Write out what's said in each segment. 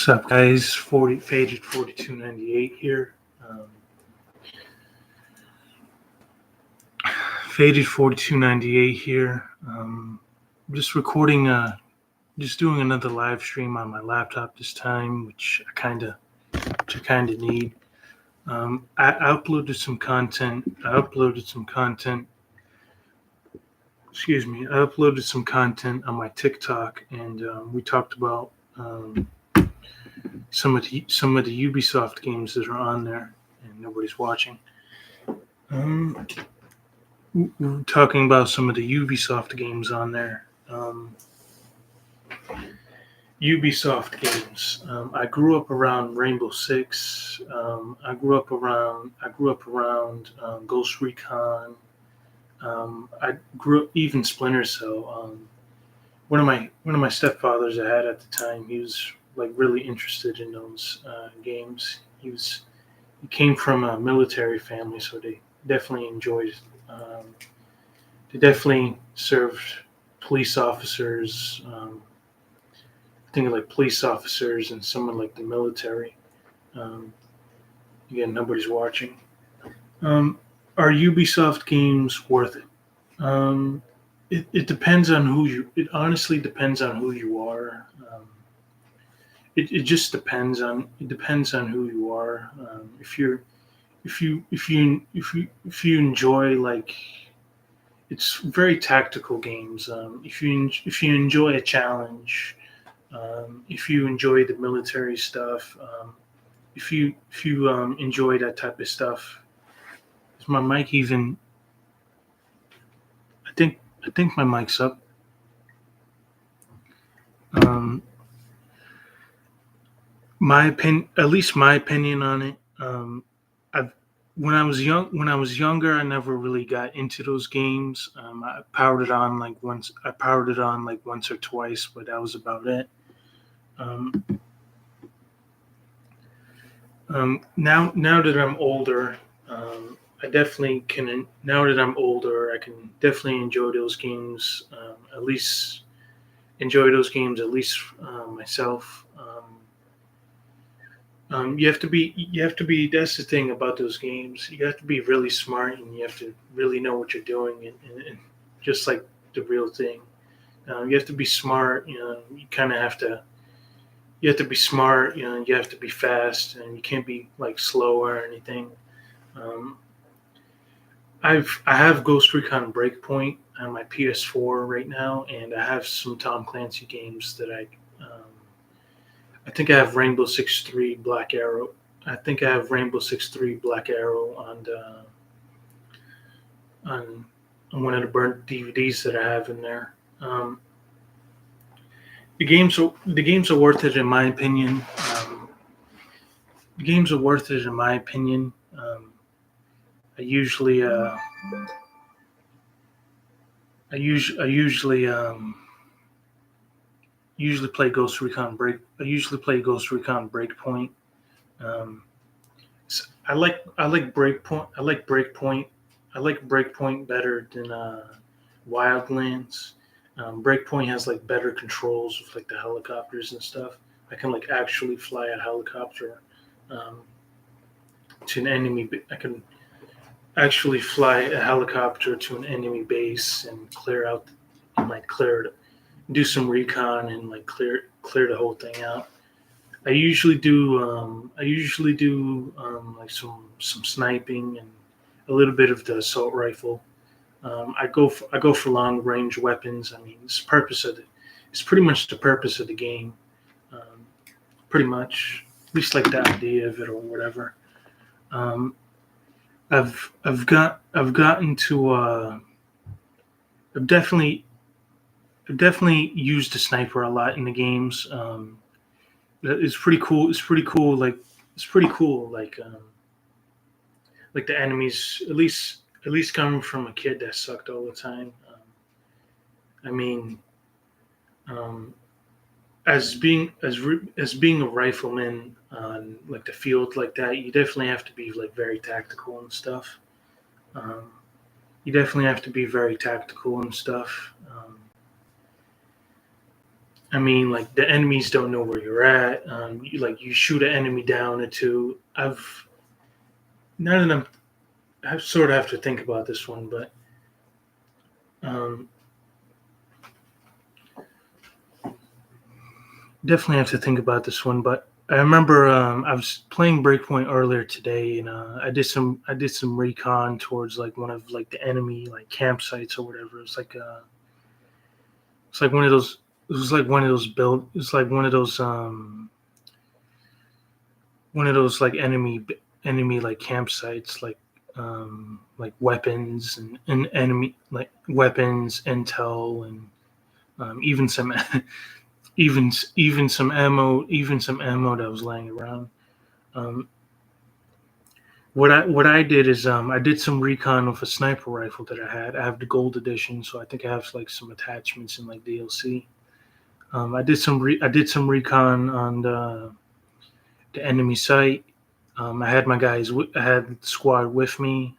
What's up, guys? 40 Faded 4298 here. Faded 4298 here. Just recording. Just doing another live stream on my laptop this time, which I kind of need. I uploaded some content. Excuse me. I uploaded some content on my TikTok, and we talked about some of the Ubisoft games that are on there, and nobody's watching. We're talking about some of the Ubisoft games on there. Ubisoft games. I grew up around Rainbow Six. I grew up around Ghost Recon. I grew up even Splinter Cell. One of my stepfathers I had at the time, he was like really interested in those games. He came from a military family, so they definitely enjoyed. They definitely served police officers. I think like police officers and someone like the military. Again, nobody's watching. Are Ubisoft games worth it? It depends on who you. It honestly depends on who you are. It just depends on who you are. If you enjoy, like, it's very tactical games. If you enjoy a challenge, if you enjoy the military stuff, if you enjoy that type of stuff, is my mic even? I think my mic's up. At least my opinion on it. When I was younger, I never really got into those games. I powered it on like once. Or twice, but that was about it. Now that I'm older, I definitely can. Now that I'm older, I can definitely enjoy those games. At least myself. You have to be. That's the thing about those games. You have to be really smart, and you have to really know what you're doing, and just like the real thing. You have to be smart. You kind of have to. You have to be smart. You have to be fast, and you can't be like slow or anything. I have Ghost Recon Breakpoint on my PS4 right now, and I have some Tom Clancy games that I think I have Rainbow Six 3 Black Arrow. I think I have Rainbow Six 3 Black Arrow on one of the burnt DVDs that I have in there. The games are worth it in my opinion. The games are worth it in my opinion. I usually play Ghost Recon Breakpoint. I like Breakpoint. I like Breakpoint better than Wildlands. Breakpoint has like better controls with like the helicopters and stuff. I can like actually fly a helicopter to an enemy. I can actually fly a helicopter to an enemy base and clear out and like clear it, do some recon and like clear the whole thing out. I usually do like some sniping and a little bit of the assault rifle. I go for long range weapons. I mean, it's pretty much the purpose of the game. Pretty much, at least like the idea of it or whatever. I've gotten to I've definitely used the sniper a lot in the games. It's pretty cool. Like the enemies, at least coming from a kid that sucked all the time. I mean, as being a rifleman on like the field like that, you definitely have to be like very tactical and stuff. I mean, like the enemies don't know where you're at. You shoot an enemy down or two. I've none of them. I sort of have to think about this one, but um, definitely have to think about this one. But I remember I was playing Breakpoint earlier today, and I did some recon towards like one of like the enemy like campsites or whatever. It's like one of those. It was like one of those build. It's like one of those like enemy like campsites like weapons and enemy like weapons intel and even some even some ammo that was laying around. um, what I did is I did some recon with a sniper rifle that I have the gold edition, so I think I have like some attachments in like DLC. I did some recon on the enemy site. I had the squad with me.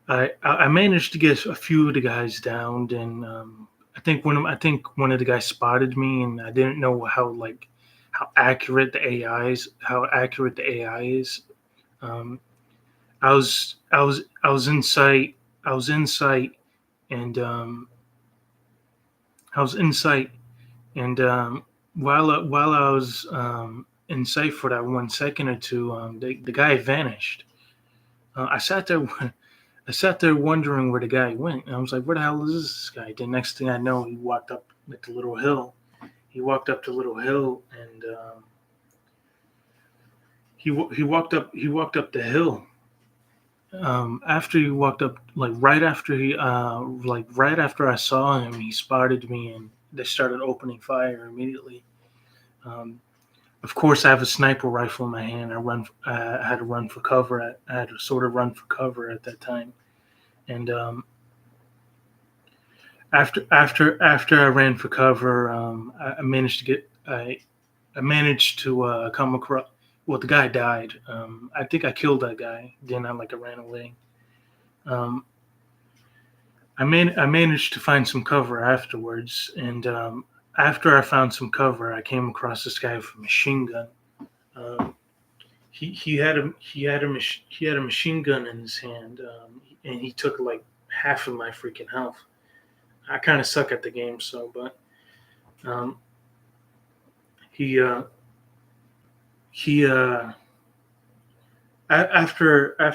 I managed to get a few of the guys downed, and I think one of the guys spotted me, and I didn't know how accurate the AI is. Um, I was in sight. I was in sight, and I was in sight, and while I was in sight for that 1 second or two, the guy vanished. I sat there. I sat there wondering where the guy went. And I was like, "Where the hell is this guy?" The next thing I know, he walked up like the little hill. He walked up the little hill, and he walked up the hill. After he walked up, right after I saw him, he spotted me, and they started opening fire immediately. Um, of course, I have a sniper rifle in my hand. I had to run for cover. I had to sort of run for cover at that time, and after I ran for cover, I managed to come across. Well, the guy died. I think I killed that guy. Then I ran away. Um, I managed to find some cover afterwards, and after I found some cover, I came across this guy with a machine gun. Um, he had a machine gun in his hand, and he took like half of my freaking health. I kind of suck at the game, so but um, he he after I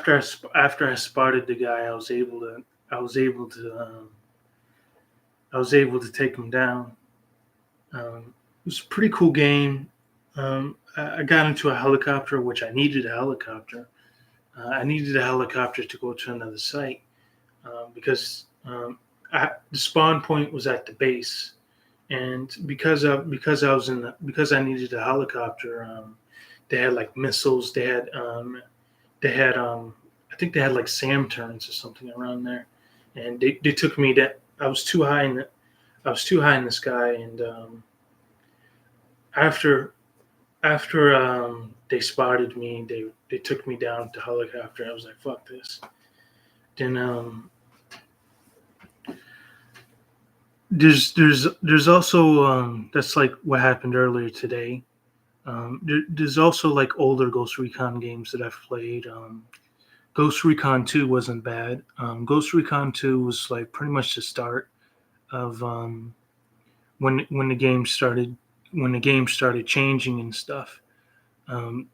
spotted the guy, I was able to I was able to take him down. It was a pretty cool game. I got into a helicopter, which I needed a helicopter. I needed a helicopter to go to another site because the spawn point was at the base, and because I needed a helicopter, they had like missiles. They had I think they had like SAM turns or something around there, and they took me that I was too high in the sky, and after they spotted me, they took me down to helicopter. I was like, fuck this. Then there's also that's like what happened earlier today. There's also like older Ghost Recon games that I've played. Ghost Recon 2 wasn't bad. Ghost Recon 2 was like pretty much the start of when the game started changing and stuff. Um,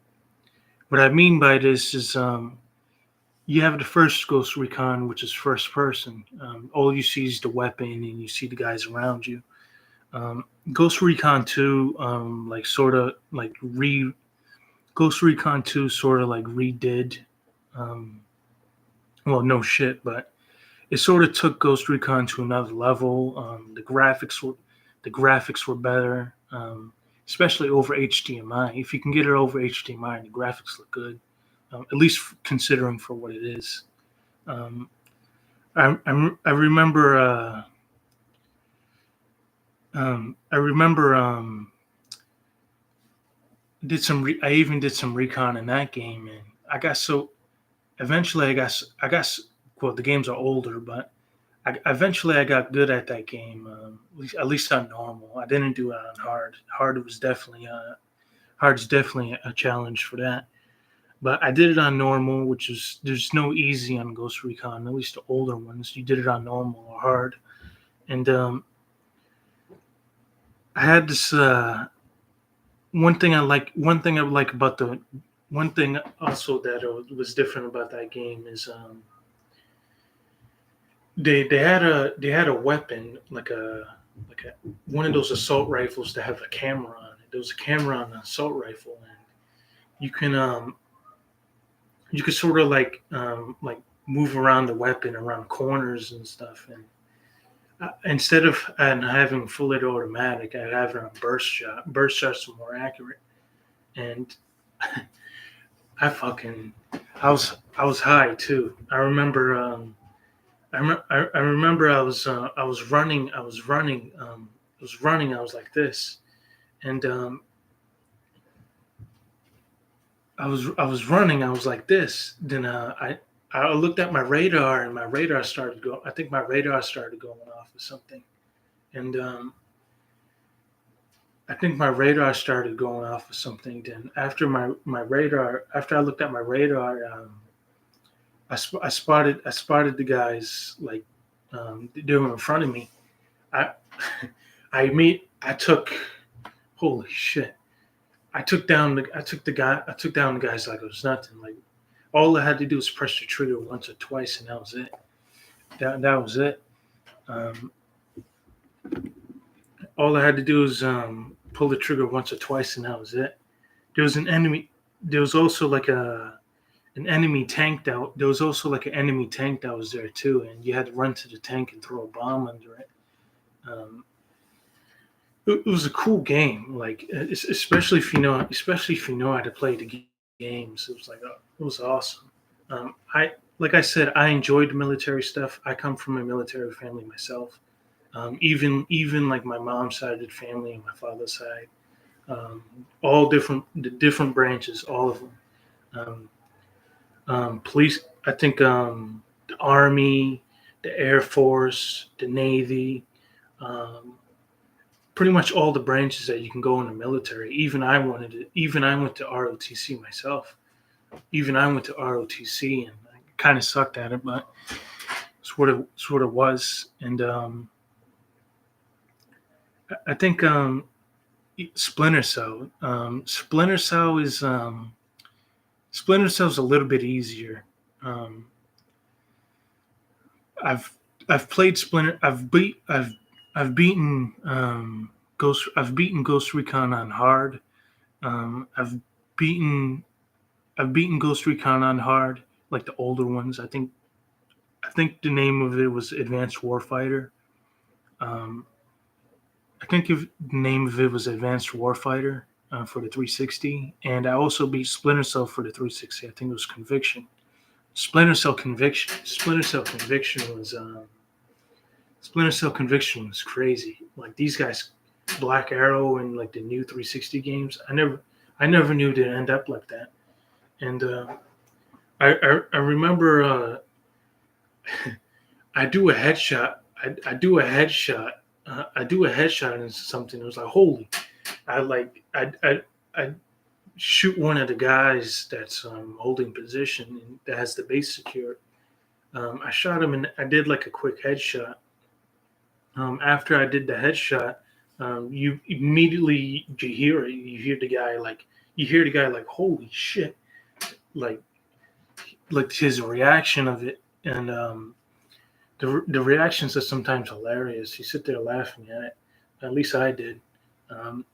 what I mean by this is you have the first Ghost Recon, which is first person. All you see is the weapon, and you see the guys around you. Um, Ghost Recon 2, Ghost Recon 2 sort of like redid. Um, well, no shit, but it sort of took Ghost Recon to another level. The graphics were better, especially over HDMI. If you can get it over HDMI, the graphics look good, at least considering for what it is. Um, I remember I remember I even did some recon in that game, and I got so eventually I got well, the games are older, but Eventually I got good at that game. At least on normal. I didn't do it on hard. Hard's definitely a challenge for that. But I did it on normal, which is there's no easy on Ghost Recon. At least the older ones, you did it on normal or hard. And I had this one thing I like about the one thing also that was different about that game is they had a weapon like a one of those assault rifles that have a camera on it. There was a camera on the assault rifle, and you can you could sort of like move around the weapon around corners and stuff. And instead of having fully automatic, I'd have it on burst shot. Burst shots are more accurate, and I fucking I was high too. I remember I was running. I was like this, and I was running. I was like this. Then I looked at my radar, and my radar started going. I think my radar started going off or something, and I think my radar started going off or something. Then after I looked at my radar, I spotted the guys like they were in front of me. I I took holy shit. I took down the guys like it was nothing. Like all I had to do was press the trigger once or twice, and that was it. That was it. Um, all I had to do was pull the trigger once or twice, and that was it. There was an enemy. There was also like an enemy tank that there was also like an enemy tank that was there too, and you had to run to the tank and throw a bomb under it. Um, it was a cool game, like especially if you know how to play the games. It was like it was awesome. I like I said, I enjoyed military stuff. I come from a military family myself. Even like my mom's side of the family and my father's side, all different the different branches, all of them. Um, Police, I think the Army, the Air Force, the Navy, um, pretty much all the branches that you can go in the military. Even I went to ROTC myself. Even I went to ROTC and I kind of sucked at it, but sort of was. And I think Splinter Cell. Splinter Cell's a little bit easier. Um, I've I've played Splinter. I've beaten Ghost Recon on hard. Um, I've beaten I've beaten Ghost Recon on hard, like the older ones. I think the name of it was Advanced Warfighter. Um, I think if the name of it was Advanced Warfighter for the 360, and I also beat Splinter Cell for the 360. I think it was Conviction. Splinter Cell Conviction was Splinter Cell Conviction was crazy. Like these guys, Black Arrow and like the new 360 games. I never knew they'd end up like that. And I remember I do a headshot. I do a headshot. I do a headshot into something. It was like holy. I shoot one of the guys that's holding position and that has the base secured. I shot him and I did like a quick headshot. After I did the headshot, you immediately you hear it. You hear the guy like holy shit, like his reaction of it, and the reactions are sometimes hilarious. You sit there laughing at it. At least I did. Um,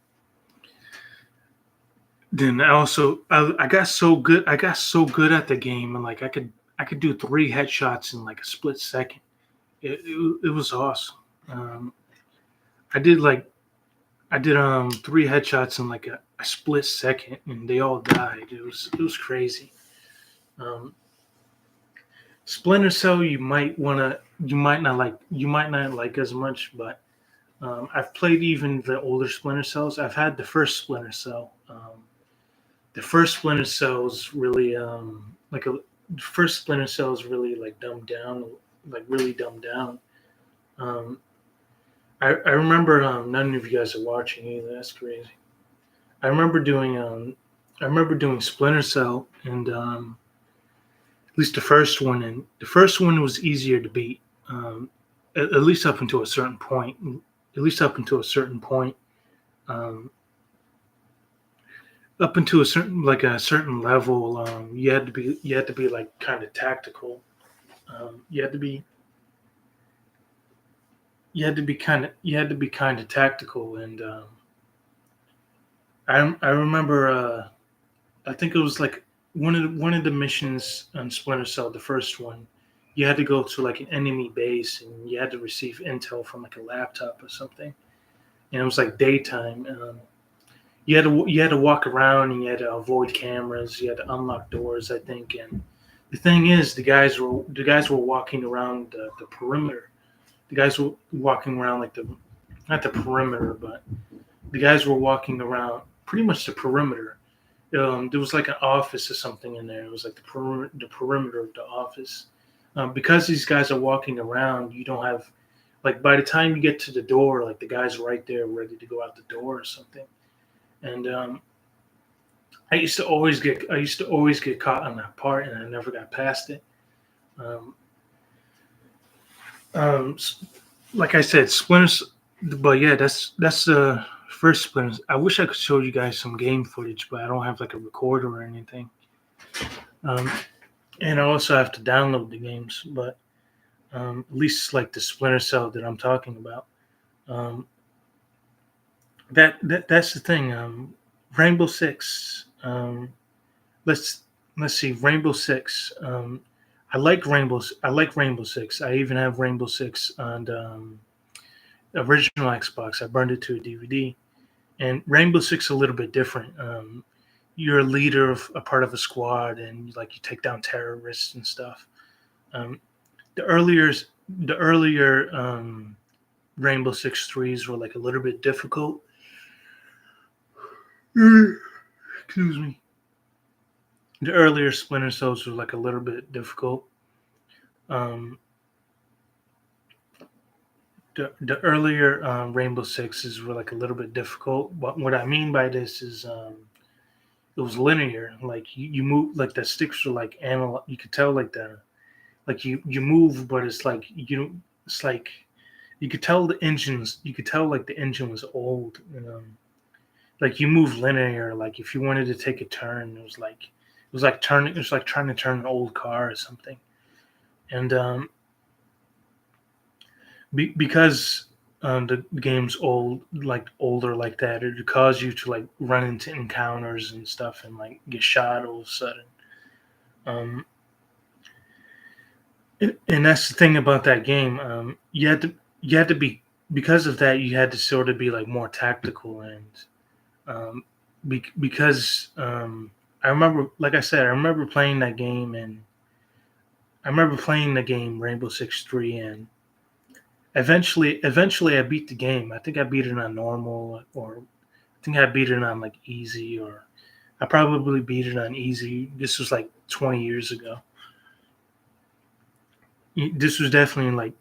then I got so good. I got so good at the game, and like I could do three headshots in like a split second. It was awesome. Um, I did like I did three headshots in like a split second, and they all died. It was crazy. Um, Splinter Cell, you might not like as much, but I've played even the older Splinter Cells. I've had the first Splinter Cell. The first Splinter Cell is really like a the first Splinter Cell is really like dumbed down, like really dumbed down. Um, I remember none of you guys are watching either. That's crazy. I remember doing I remember doing Splinter Cell, and at least the first one, and the first one was easier to beat. At least up until a certain point. At least up until a certain point. Um, Up until a certain level, you had to be like kind of tactical. You had to be you had to be kind of tactical, and I remember I think it was like one of the missions on Splinter Cell, the first one. You had to go to like an enemy base, and you had to receive intel from like a laptop or something. And it was like daytime. You had to walk around, and you had to avoid cameras. You had to unlock doors, I think. And the thing is, the guys were walking around the perimeter. The guys were walking around like the not the perimeter, but the guys were walking around pretty much the perimeter. There was like an office or something in there. It was like the perimeter of the office. Because these guys are walking around, you don't have like by the time you get to the door, like the guy's right there ready to go out the door or something. And I used to always get caught on that part, and I never got past it. Um, um, like I said, Splinters, but yeah, that's the first Splinters. I wish I could show you guys some game footage, but I don't have like a recorder or anything. Um, and I also have to download the games, but at least like the Splinter Cell that I'm talking about. Um, that's the thing. Rainbow Six. Let's let's see. Rainbow Six. I like Rainbow Six. I even have Rainbow Six on the original Xbox. I burned it to a DVD. And Rainbow Six is a little bit different. You're a leader of a part of a squad, and like you take down terrorists and stuff. Um, the earlier the earlier Rainbow Six threes were like a little bit difficult. Excuse me. The earlier Splinter Cells were like a little bit difficult. Um, the earlier Rainbow Sixes were like a little bit difficult. But what I mean by this is it was linear. Like you move, like the sticks were like analog. You could tell like the like you move, but it's like it's like you could tell the engines. You could tell like the engine was old. Like you move linear. Like if you wanted to take a turn, it was like turning. It was like trying to turn an old car or something. And because the game's older like that, it cause you to like run into encounters and stuff and like get shot all of a sudden. Um, and that's the thing about that game. You had to be because of that. You had to sort of be like more tactical and um, because I remember, like I said, I remember playing that game and I remember playing the game Rainbow Six Three and eventually I beat the game. I think I beat it on normal or I think I beat it on like easy or I probably beat it on easy. This was like 20 years ago. This was definitely in like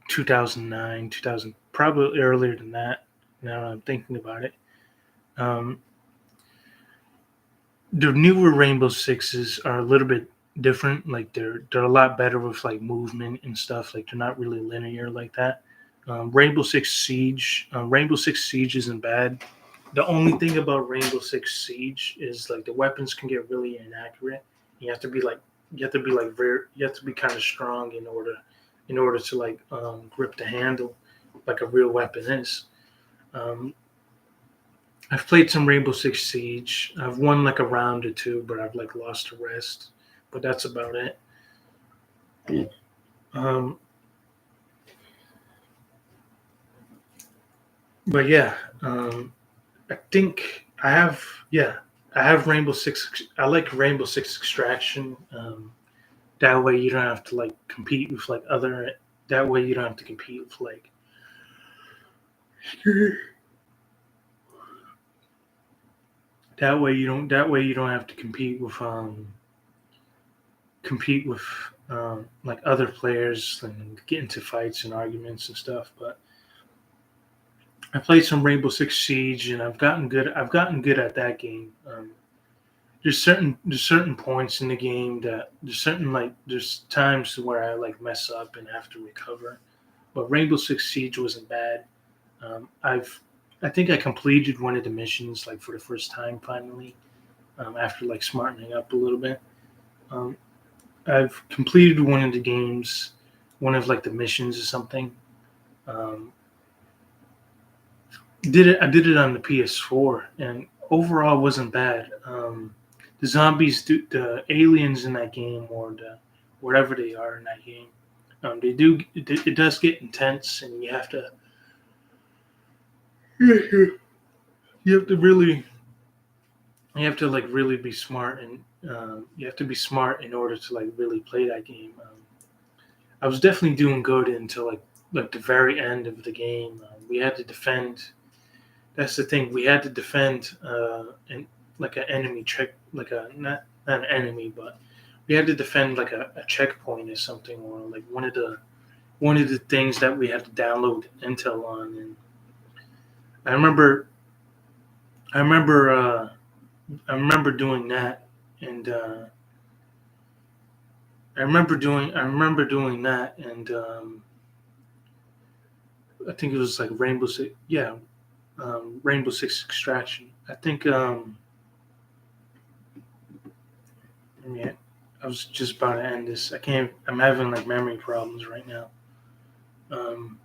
2009, 2000, probably earlier than that. Now that I'm thinking about it. Um, the newer Rainbow Sixes are a little bit different. Like they're a lot better with like movement and stuff. Like they're not really linear like that. Rainbow Six Siege isn't bad. The only thing about Rainbow Six Siege is like the weapons can get really inaccurate. You have to be like you have to be kind of strong in order to like grip the handle like a real weapon is. Um, I've played some Rainbow Six Siege. I've won like a round or two, but I've like lost the rest. But that's about it. Um, but yeah, I think I have I have Rainbow Six. I like Rainbow Six Extraction. That way you don't have to like compete with like other. That way you don't have to compete with like. That way you don't. That way you don't have to compete with compete with like other players and get into fights and arguments and stuff. But I played some Rainbow Six Siege, and I've gotten good. I've gotten good at that game. There's certain points in the game that there's times where I like mess up and have to recover. But Rainbow Six Siege wasn't bad. I think I completed one of the missions like for the first time finally, after like smartening up a little bit. Um, I've completed one of the games, one of like the missions or something. Um, I did it on the PS4, and overall wasn't bad. The zombies, the aliens in that game, or the whatever they are in that game, they do. It does get intense, and you have to really you have to like really be smart, and you have to be smart in order to like really play that game. I was definitely doing good until like the very end of the game. We had to defend. That's the thing. We had to defend and like an enemy check, like a not an enemy, but we had to defend like a checkpoint or something, or like one of the things that we had to download intel on. And I remember I remember I remember doing that, and I remember doing that, and I think it was like Rainbow Six, yeah, Rainbow Six Extraction. I think yeah, I was just about to end this. I can't. I'm having like memory problems right now. Um,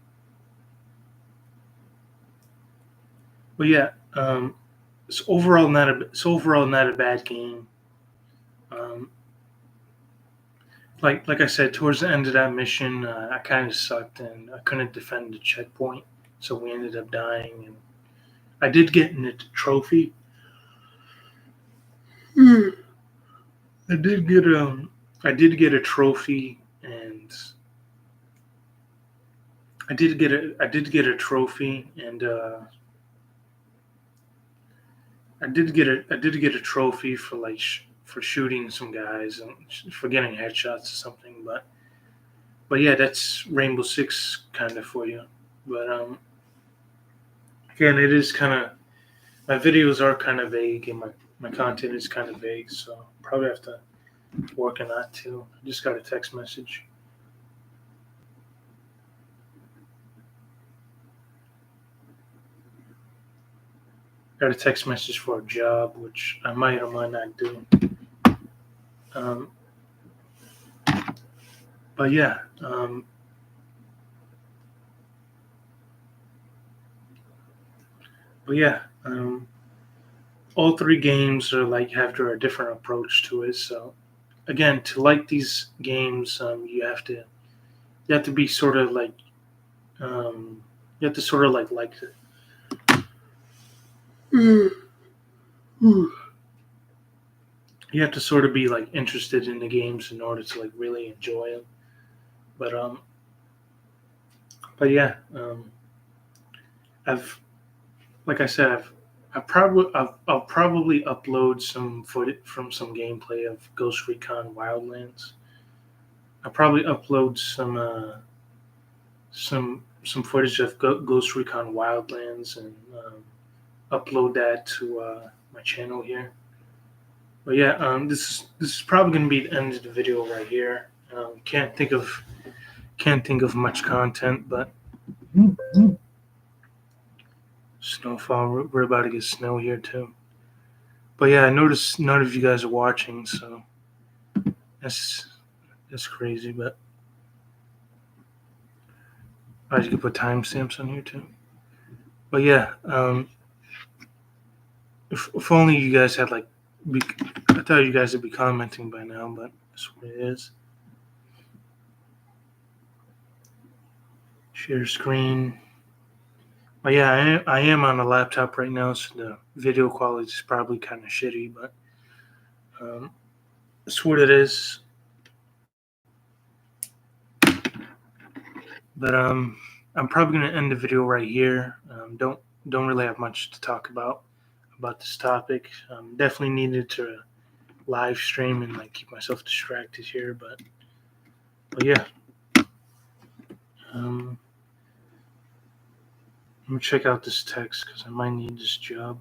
but yeah, it's overall not a bad game. Um, like I said, towards the end of that mission, I kind of sucked and I couldn't defend the checkpoint, so we ended up dying. And I did get in the trophy. I did get a trophy, and I did get a trophy for like for shooting some guys and for getting headshots or something. But yeah, that's Rainbow Six kind of for you. But again, it is kind of my videos are kind of vague, and my content is kind of vague, so probably have to work on that too. I just got a text message. Got a text message for a job, which I might or might not do. Um, but yeah, but yeah, all three games are like have their different approach to it. So again, to like these games, you have to be sort of like um, you have to sort of like it. You have to sort of be like interested in the games in order to like really enjoy them. But yeah, I've like I said, I'll probably upload some footage from some gameplay of Ghost Recon Wildlands. I'll probably upload some footage of Ghost Recon Wildlands and upload that to my channel here. But yeah, this is probably gonna be the end of the video right here. Can't think of much content, but snowfall. We're about to get snow here too. But yeah, I noticed none of you guys are watching, so that's that's crazy. But you could put timestamps on here too. But yeah, if only you guys had like, I thought you guys would be commenting by now, but that's what it is. Share screen. But yeah, I am on a laptop right now, so the video quality is probably kind of shitty, but that's what it is. But I'm probably gonna end the video right here. Don't really have much to talk about this topic. Definitely needed to live stream and like keep myself distracted here, but But yeah, um, let me check out this text because I might need this job.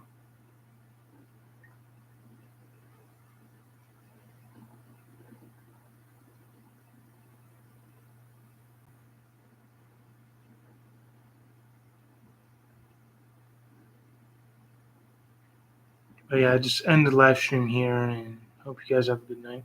But yeah, I just end the live stream here and hope you guys have a good night.